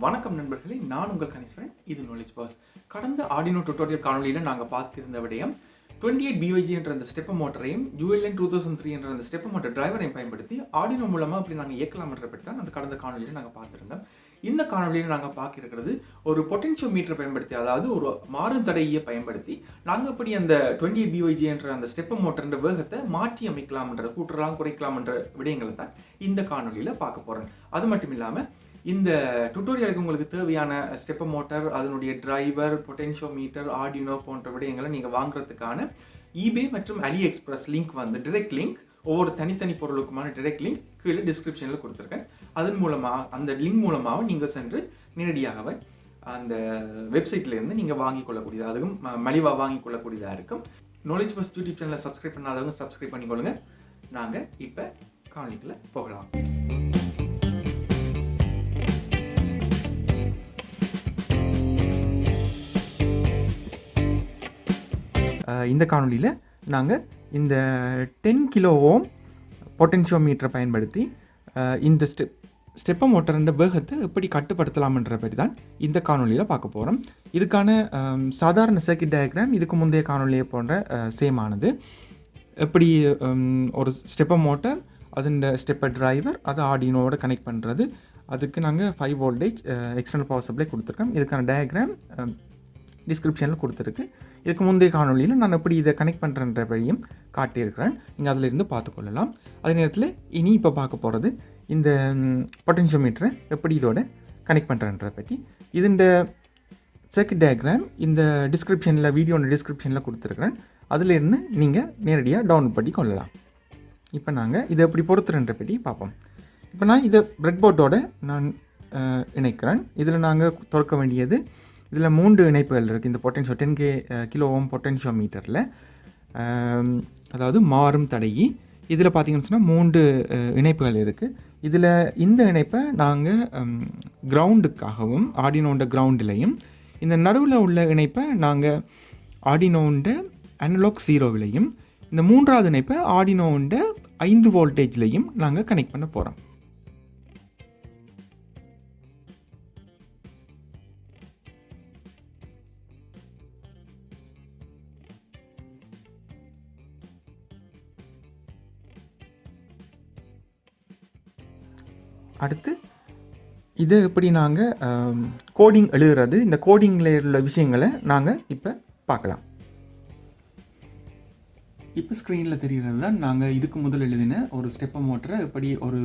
வணக்கம் நண்பர்களே, நான் உங்கள் கணேஸ்வரன். இது நாலேஜ் பாஸ். கடந்த ஆர்டினோ டுட்டோரியல் காணொலியில் நாங்கள் பார்த்திருந்த விடயம் 28BYJ என்ற அந்த ஸ்டெப்பர் மோட்டரையும் ULN2003 என்ற அந்த ஸ்டெப்பர் மோட்டர் டிரைவரையும் பயன்படுத்தி ஆர்டினோ மூலமாக அப்படி நாங்கள் இயக்கலாம் என்ற பற்றி தான் அந்த கடந்த காணொலியில் நாங்கள் பார்த்துருந்தோம். இந்த காணொலியில் நாங்கள் பார்க்கிறது ஒரு பொட்டென்சியோமீட்டர் பயன்படுத்தி, அதாவது ஒரு மாறும் தடையை பயன்படுத்தி நாங்கள் அப்படி அந்த 28BYJ என்ற அந்த ஸ்டெப்பர் மோட்டர் வேகத்தை மாற்றி அமைக்கலாம் என்ற, கூட்டலாம் குறைக்கலாம் என்ற விடயங்களை தான் இந்த காணொலியில் பார்க்க போகிறேன். அது மட்டும் இல்லாமல் இந்த டுட்டோரியலுக்கு உங்களுக்கு தேவையான ஸ்டெப்பர் மோட்டர், அதனுடைய டிரைவர், பொட்டென்சியோமீட்டர், ஆர்டினோ போன்ற விடயங்களை நீங்கள் வாங்குறதுக்கான eBay மற்றும் AliExpress லிங்க் வந்து டைரக்ட் லிங்க், ஒவ்வொரு தனித்தனி பொருளுக்குமான டைரக்ட் லிங்க் கீழே டிஸ்கிரிப்ஷனில் கொடுத்துருக்கேன். அதன் மூலமாக, அந்த லிங்க் மூலமாக நீங்கள் சென்று நேரடியாகவே அந்த வெப்சைட்லேருந்து நீங்கள் வாங்கிக் கொள்ளக்கூடியது, அதுவும் மலிவாக வாங்கிக் கொள்ளக்கூடியதாக இருக்கும். நாலேஜ் பஸ் யூடியூப் சேனலை சப்ஸ்கிரைப் பண்ணாதவங்க சப்ஸ்கிரைப் பண்ணிக்கொள்ளுங்க. நாங்கள் இப்போ காணொலிக்குள்ள போகலாம். இந்த காணொலியில் நாங்கள் இந்த 10 கிலோ ஓம் பொட்டென்சியோமீட்டரை பயன்படுத்தி இந்த ஸ்டெப்பர் மோட்டரின் வேகத்தை எப்படி கட்டுப்படுத்தலாம்ன்ற பற்றி தான் இந்த காணொலியில் பார்க்க போகிறோம். இதுக்கான சாதாரண சர்க்கிட் டயக்ராம் இதுக்கு முந்தைய காணொலியை போன்ற சேமானது. எப்படி ஒரு ஸ்டெப்பர் மோட்டர், அதன் ஸ்டெப்பர் டிரைவர், அதை ஆர்டினோவோட கனெக்ட் பண்ணுறது, அதுக்கு நாங்கள் 5 வோல்டேஜ் எக்ஸ்டர்னல் பவர் சப்ளை கொடுத்துருக்கோம். இதுக்கான டயக்ராம் டிஸ்கிரிப்ஷனில் கொடுத்துருக்கு. இதுக்கு முந்தைய காணொலியில் நான் எப்படி இதை கனெக்ட் பண்ணுறன்றபடியும் காட்டியிருக்கிறேன். நீங்கள் அதில் இருந்து பார்த்துக்கொள்ளலாம். அதே நேரத்தில் இனி இப்போ பார்க்க போகிறது இந்த பொட்டென்சியோமீட்டரை எப்படி இதோட கனெக்ட் பண்ணுறன்ற பற்றி. இதுண்ட சர்க்கிட் டயக்ராம் இந்த டிஸ்கிரிப்ஷனில், வீடியோட டிஸ்கிரிப்ஷனில் கொடுத்துருக்குறேன். அதிலிருந்து நீங்கள் நேரடியாக டவுன்லோட் பண்ணி கொள்ளலாம். இப்போ நாங்கள் இதை எப்படி பொறுத்துறன்ற பற்றி பார்ப்போம். இப்போ நான் இதை பிரெட் போர்டோடு நான் இணைக்கிறேன். இதில் நாங்கள் திறக்க வேண்டியது, இதில் 3 இணைப்புகள் இருக்குது. இந்த பொட்டென்ஷியோ 10 கிலோ ஓம் பொட்டென்சியோமீட்டரில், அதாவது மாறும் தடையி, இதில் பார்த்தீங்கன்னு சொன்னால் 3 இணைப்புகள் இருக்குது. இதில் இந்த இணைப்பை நாங்கள் கிரவுண்டுக்காகவும், ஆர்டினோண்ட கிரவுண்டிலையும், இந்த நடுவில் உள்ள இணைப்பை நாங்கள் ஆர்டினோண்ட அனலாக் 0விலையும், இந்த 3வது இணைப்பை ஆர்டினோண்ட 5 வோல்டேஜ்லையும் நாங்கள் கனெக்ட் பண்ண போகிறோம். அடுத்து இது எப்படி நாங்கள் கோடிங் எழுதுறது, இந்த கோடிங்கில் உள்ள விஷயங்களை நாங்கள் இப்போ பார்க்கலாம். இப்போ ஸ்க்ரீனில் தெரிகிறது தான் நாங்கள் இதுக்கு முதல் எழுதின ஒரு ஸ்டெப்பர் மோட்டரை எப்படி ஒரு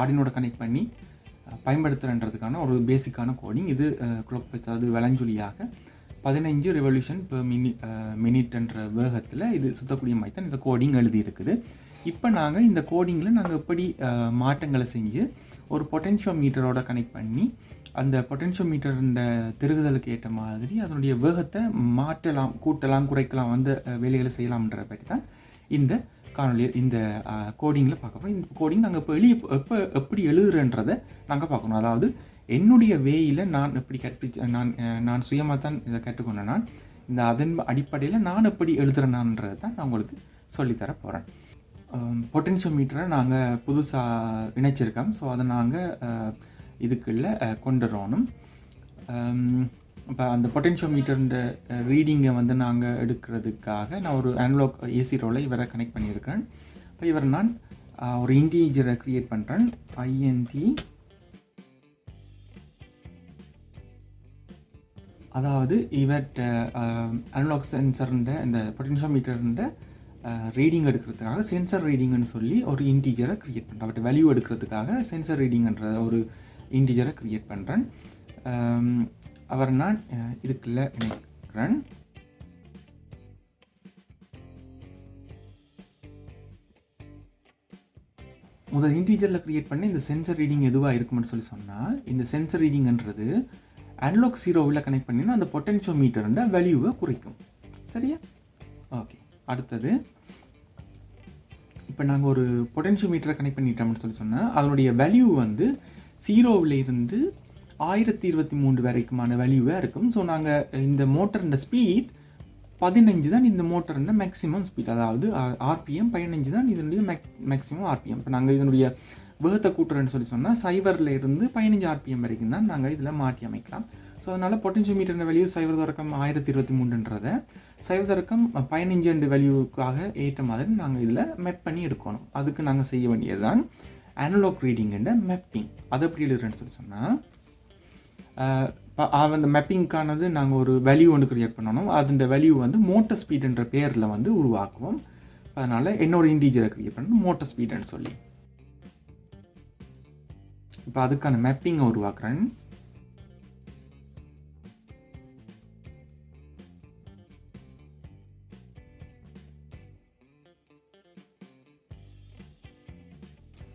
ஆர்டினோட கனெக்ட் பண்ணி பயன்படுத்துகிறன்றதுக்கான ஒரு பேசிக்கான கோடிங். இது க்ளாக் வைஸ், அதாவது வலஞ்சொலியாக 15 ரெவல்யூஷன் பெர் மினிட்ன்ற வேகத்தில் இது சுற்றக்கூடிய மாதிரி தான் இந்த கோடிங் எழுதியிருக்குது. இப்போ நாங்கள் இந்த கோடிங்கில் நாங்கள் எப்படி மாற்றங்களை செஞ்சு ஒரு பொட்டென்சியோமீட்டரோட கனெக்ட் பண்ணி அந்த பொட்டென்சியோமீட்டருன்ற திருகுதலுக்கு ஏற்ற மாதிரி அதனுடைய வேகத்தை மாற்றலாம், கூட்டலாம், குறைக்கலாம், அந்த வேலைகளை செய்யலாம்ன்ற பற்றி தான் இந்த காணொலியில், இந்த கோடிங்கில் பார்க்க போகிறோம். இந்த கோடிங் நாங்கள் இப்போ எப்படி எழுதுறன்றதை நாங்கள் பார்க்கணும். அதாவது என்னுடைய வேயில் நான் எப்படி நான் சுயமாக தான் இதை கற்றுக்கொண்டேன். நான் இந்த அதன் அடிப்படையில் நான் எப்படி எழுதுறேனான்றதை தான் நான் உங்களுக்கு சொல்லித்தர போகிறேன். பொட்டென்சியோமீட்டரை நாங்கள் புதுசாக இணைச்சிருக்கோம். ஸோ அதை நாங்கள் இதுக்குள்ளே கொண்டு வரணும். இப்போ அந்த பொட்டென்சியோமீட்டர்ன்ற ரீடிங்கை வந்து நாங்கள் எடுக்கிறதுக்காக நான் ஒரு அனலாக் ஏசி ரோலை இவரை கனெக்ட் பண்ணியிருக்கேன். இப்போ இவரை நான் ஒரு இன்டீஜரை க்ரியேட் பண்ணுறேன். INT, அதாவது இவர்கிட்ட அனலாக் சென்சர்ன்ற இந்த பொட்டென்சியோமீட்டர்ன்ற ரீடிங் எடுக்கிறதுக்காக சென்சர் ரீடிங்னு சொல்லி ஒரு இன்டீஜரை க்ரியேட் பண்ணுறேன். அவர்கிட்ட வேல்யூ எடுக்கிறதுக்காக சென்சர் ரீடிங்ன்ற ஒரு இன்டீஜரை க்ரியேட் பண்ணுறேன். அவர் நான் இதுக்குள்ள இணைக்கிறேன். முதல் இன்டீஜரில் க்ரியேட் பண்ணி இந்த சென்சர் ரீடிங் எதுவாக இருக்குமென்னு சொல்லி சொன்னால், இந்த சென்சர் ரீடிங்ன்றது அனலாக் 0வில் கனெக்ட் பண்ணினா அந்த பொட்டென்சியோமீட்டர்ன்ற வேல்யூவை குறைக்கும். சரியா? ஓகே. அடுத்தது இப்போ நாங்கள் ஒரு பொட்டென்சியோமீட்டரை கனெக்ட் பண்ணிட்டோம்னு சொல்லி சொன்னால் அதனுடைய வேல்யூ வந்து 0வில் இருந்து 1023 வரைக்குமான வேல்யூவாக இருக்கும். ஸோ நாங்கள் இந்த மோட்டரின் ஸ்பீட் 15 தான் இந்த மோட்டரின் மேக்ஸிமம் ஸ்பீட், அதாவது RPM 15 தான் இதனுடைய மேக்ஸிமம் RPM. இப்போ நாங்கள் இதனுடைய வேகத்தை கூட்டுறேன்னு சொன்னால் 0ல் இருந்து 15 RPM வரைக்கும் தான் நாங்கள் இதில் மாற்றி அமைக்கலாம். ஸோ அதனால் பொட்டென்ஷியோமீட்டர் வேல்யூ 0.1023ன்றதை 0.15 வேல்யூக்காக ஏற்ற மாதிரி நாங்கள் இதில் மேப் பண்ணி எடுக்கணும். அதுக்கு நாங்கள் செய்ய வேண்டியது தான் அனலாக் ரீடிங்குன்ற மேப்பிங். அதை எப்படி எழுதுறேன்னு சொன்னால் அந்த மேப்பிங்க்கானது நாங்கள் ஒரு வேல்யூ ஒன்று க்ரியேட் பண்ணணும். அந்த வேல்யூ வந்து மோட்டர் ஸ்பீடுன்ற பேரில் வந்து உருவாக்குவோம். அதனால் இன்னொரு இன்டீஜரை க்ரியேட் பண்ணணும் மோட்டர் ஸ்பீடுன்னு சொல்லி. இப்போ அதுக்கான மேப்பிங்கை உருவாக்குறேன்.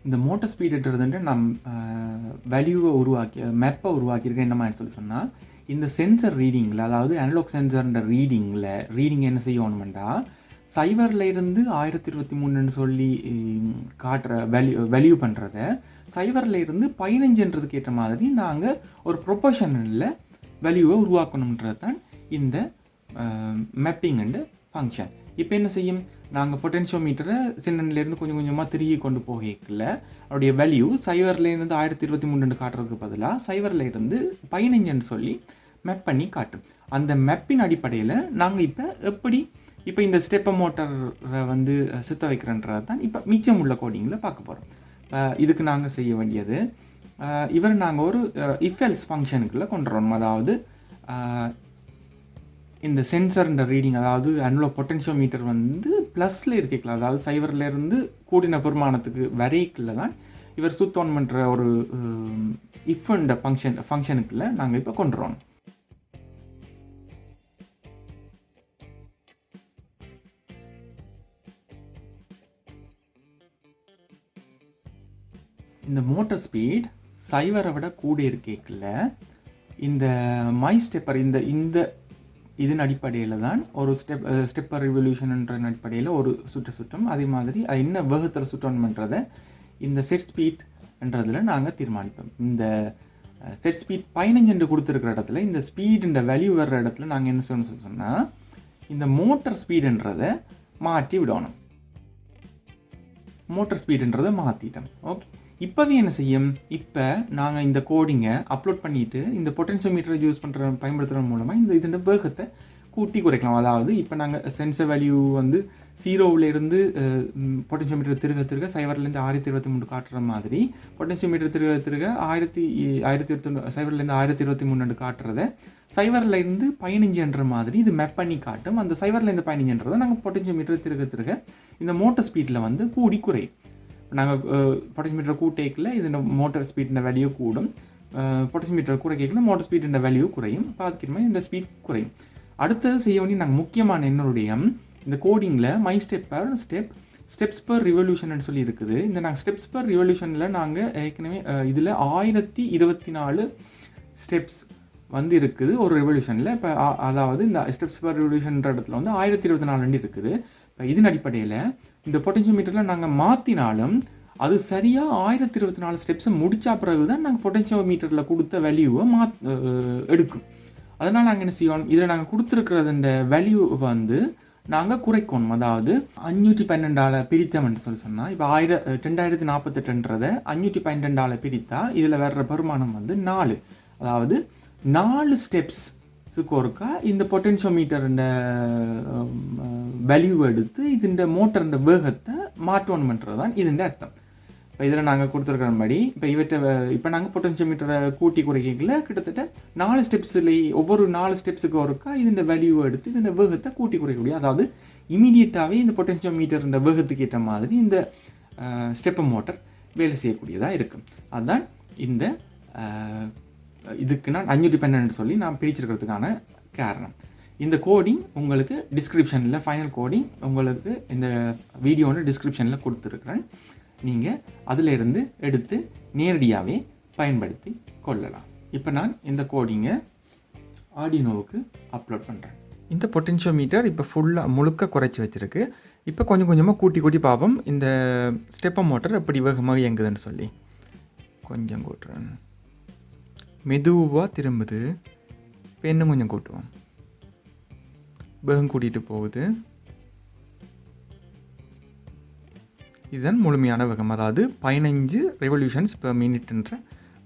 இந்த மோட்டர் ஸ்பீடுன்றதுன்ட்டு நான் வேல்யூவை மேப்பை உருவாக்கியிருக்கேன். என்ன மாதிரி சொன்னால் இந்த சென்சர் ரீடிங்கில், அதாவது அனலாக் சென்சர்ன்ற ரீடிங் என்ன செய்யணுமெண்டா 0ல் இருந்து 1023ன்னு சொல்லி காட்டுற வேல்யூ பண்ணுறத 0ல் இருந்து 15ன்றதுக்கு ஏற்ற மாதிரி நாங்கள் ஒரு ப்ரொபோஷனில் வேல்யூவை உருவாக்கணுன்றது தான் இந்த மேப்பிங் அண்டு ஃபங்க்ஷன். இப்போ என்ன செய்யும், நாங்கள் பொட்டென்ஷியோமீட்டரை சின்னன்லேருந்து கொஞ்சம் கொஞ்சமாக திரும்பி கொண்டு போகல அவருடைய வேல்யூ 0ல் இருந்து 1023 காட்டுறதுக்கு பதிலாக 0ல் இருந்து 15ன்னு சொல்லி மேப் பண்ணி காட்டும். அந்த மேப்பின் அடிப்படையில் நாங்கள் இப்போ இந்த ஸ்டெப்பர் மோட்டரை வந்து சுத்த வைக்கிறன்றது தான் இப்போ மிச்சம் உள்ள கோடிங்கில் பார்க்க போகிறோம். இதுக்கு நாங்கள் செய்ய வேண்டியது நாங்கள் ஒரு இஃப்எல்ஸ் ஃபங்க்ஷனுக்குள்ளே கொண்டு வரணும். அதாவது இந்த சென்சர்ன்ற ரீடிங், அதாவது அனலாக் பொட்டென்ஷியோமீட்டர் வந்து ப்ளஸில் இருக்கலாம், அதாவது 0ல் இருந்து கூடின பெருமானத்துக்கு வரைக்குள்ள தான் இவர் சுத்தம் பண்ணுற ஒரு இஃப்ன்ற ஃபங்க்ஷனுக்குள்ளே நாங்கள் இப்போ கொண்டு வரணும். இந்த மோட்டர் ஸ்பீட் 0 விட கூட இருக்கேக்குள்ள இந்த மை ஸ்டெப்பர் இந்த இதன் அடிப்படையில் தான் ஒரு ஸ்டெப்பர் ரிவல்யூஷன்ன்ற அடிப்படையில் ஒரு சுற்றும். அதே மாதிரி அது என்ன வேகத்தில் சுற்றணுன்றதை இந்த செட் ஸ்பீட்ன்றதில் நாங்கள் தீர்மானிப்போம். இந்த செட் ஸ்பீட் 15 என்று கொடுத்துருக்கிற இடத்துல இந்த ஸ்பீடுன்ற வேல்யூ வர்ற இடத்துல நாங்கள் என்ன சொல்லணும்னு சொன்னால் இந்த மோட்டர் ஸ்பீடுன்றதை மாற்றி விடணும். மோட்டர் ஸ்பீடுன்றதை மாற்றிட்டோம். ஓகே, இப்போவே என்ன செய்யும், இப்போ நாங்கள் இந்த கோடிங்கை அப்லோட் பண்ணிவிட்டு இந்த பொட்டென்ஷியோமீட்டரை பயன்படுத்துகிற மூலமாக இதோட வேகத்தை கூட்டி குறைக்கலாம். அதாவது இப்போ நாங்கள் சென்சர் வேல்யூ வந்து 0ல் இருந்து பொட்டென்ஷியோமீட்டர் திருக 0ல் இருந்து 1023 காட்டுற மாதிரி பொட்டென்ஷியோமீட்டர் திருக 0ல் இருந்து 1023 காட்டுறத 0ல் இருந்து 15ன்ற மாதிரி இது மேப் பண்ணி காட்டும். அந்த 0ல் இருந்து 15ன்றதை நாங்கள் பொட்டென்ஷியோமீட்டர் திருக இந்த மோட்டர் ஸ்பீடில் வந்து கூடி குறையும். நாங்கள் பொட்டென்ஷியோமீட்டர் கூட்டேக்கில் இது மோட்டர் ஸ்பீடின் வேல்யூ கூடும், பொட்டென்ஷியோமீட்டர் குறைக்கல மோட்டர் ஸ்பீடின் வேல்யூ குறையும். பார்த்துக்கிற இந்த ஸ்பீட் குறையும். அடுத்தது செய்ய வேண்டிய நாங்கள் முக்கியமான என்னுடைய இந்த கோடிங்கில் மை ஸ்டெப்ஸ் பர் ரிவல்யூஷன் சொல்லி இருக்குது. இந்த நாங்கள் ஸ்டெப்ஸ் பர் ரிவல்யூஷனில் நாங்கள் ஏற்கனவே இதில் 1024 ஸ்டெப்ஸ் வந்து இருக்குது ஒரு ரெவல்யூஷனில். இப்போ அதாவது இந்த ஸ்டெப்ஸ் பர் ரிவல்யூஷன்ற இடத்துல வந்து 1024 இருக்குது. இப்போ இதன் அடிப்படையில் இந்த பொட்டென்ஷியோமீட்டரில் நாங்கள் மாற்றினாலும் அது சரியாக 1024 ஸ்டெப்ஸை முடித்தா பிறகு தான் நாங்கள் பொட்டென்ஷியோமீட்டரில் கொடுத்த வேல்யூவை எடுக்கும். அதனால் நாங்கள் என்ன செய்யணும், இதில் நாங்கள் கொடுத்துருக்கிறது இந்த வேல்யூ வந்து நாங்கள் குறைக்கணும். அதாவது 512 பிரித்தோம்னு சொன்னால் இப்போ 2048ன்றதை 512 பிரித்தா இதில் வர்ற பெருமானம் வந்து 4. அதாவது 4 ஸ்டெப்ஸுக்கு ஒருக்கா இந்த பொட்டென்ஷியோமீட்டர் வேல்யூ எடுத்து இந்த மோட்டர் வேகத்தை மாற்றணுன்றது தான் இதன் அர்த்தம். இப்போ இதில் நாங்கள் கொடுத்துருக்கிறபடி இப்போ நாங்கள் பொட்டென்ஷியோமீட்டரை கூட்டி குறைக்கல கிட்டத்தட்ட 4 ஸ்டெப்ஸ்லேயே ஒவ்வொரு 4 ஸ்டெப்ஸுக்கு ஒருக்கா இந்த வேல்யூவை எடுத்து இந்த வேகத்தை கூட்டி குறைக்கக்கூடிய, அதாவது இமீடியட்டாகவே இந்த பொட்டென்ஷியோமீட்டர் வேகத்துக்கு ஏற்ற மாதிரி இந்த ஸ்டெப்பர் மோட்டர் வேலை செய்யக்கூடியதாக இருக்கும். அதுதான் இந்த இதுக்கு நான் 512 சொல்லி நான் பிரிச்சிருக்கிறதுக்கான காரணம். இந்த கோடிங் உங்களுக்கு டிஸ்கிரிப்ஷனில் ஃபைனல் கோடிங் உங்களுக்கு இந்த வீடியோட டிஸ்கிரிப்ஷனில் கொடுத்துருக்குறேன். நீங்கள் அதிலிருந்து எடுத்து நேரடியாகவே பயன்படுத்தி கொள்ளலாம். இப்போ நான் இந்த கோடிங்கை ஆர்டினோவுக்கு அப்லோட் பண்ணுறேன். இந்த பொட்டென்ஷியோமீட்டர் இப்போ ஃபுல்லாக முழுக்க குறைச்சி வச்சுருக்கு. இப்போ கொஞ்சம் கொஞ்சமாக கூட்டி பார்ப்போம் இந்த ஸ்டெப்பர் மோட்டர் எப்படி வேகமாக இயங்குதுன்னு சொல்லி. கொஞ்சம் கூட்டுறேன், மெதுவாக திரும்புது. இப்போ இன்னும் கொஞ்சம் கூட்டுவோம், வேகம் கூட்டிகிட்டு போகுது. இதுதான் முழுமையான வேகம், அதாவது 15 ரெவல்யூஷன்ஸ் பெர் மினிட்ன்ற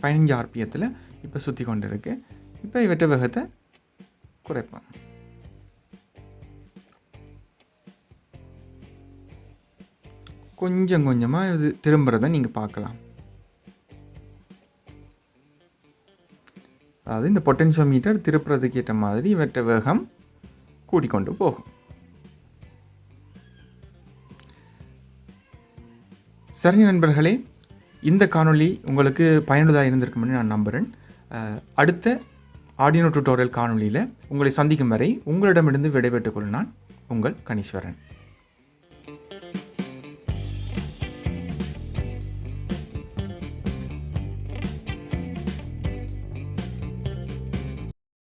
15 ஆர்பிஎத்தில் இப்போ சுற்றி கொண்டு இருக்கு. இப்போ இவற்றை வேகத்தை குறைப்பேன். கொஞ்சம் கொஞ்சமாக இது திரும்புகிறத நீங்கள் பார்க்கலாம். அதாவது இந்த பொட்டென்ஷியோமீட்டர் திருப்புறதுக்கு ஏற்ற மாதிரி இவற்றை வேகம் கூடிக்கொண்டு போகும். சரி நண்பர்களே, இந்த காணொளி உங்களுக்கு பயனுள்ளதாக இருந்திருக்கும்னு நான் நம்புகிறேன். அடுத்த ஆர்டினோ டியூட்டோரியல் காணொளியில் உங்களை சந்திக்கும் வரை உங்களிடமிருந்து விடைபெற்றுக் கொள்ள நான் உங்கள் கணீஸ்வரன்.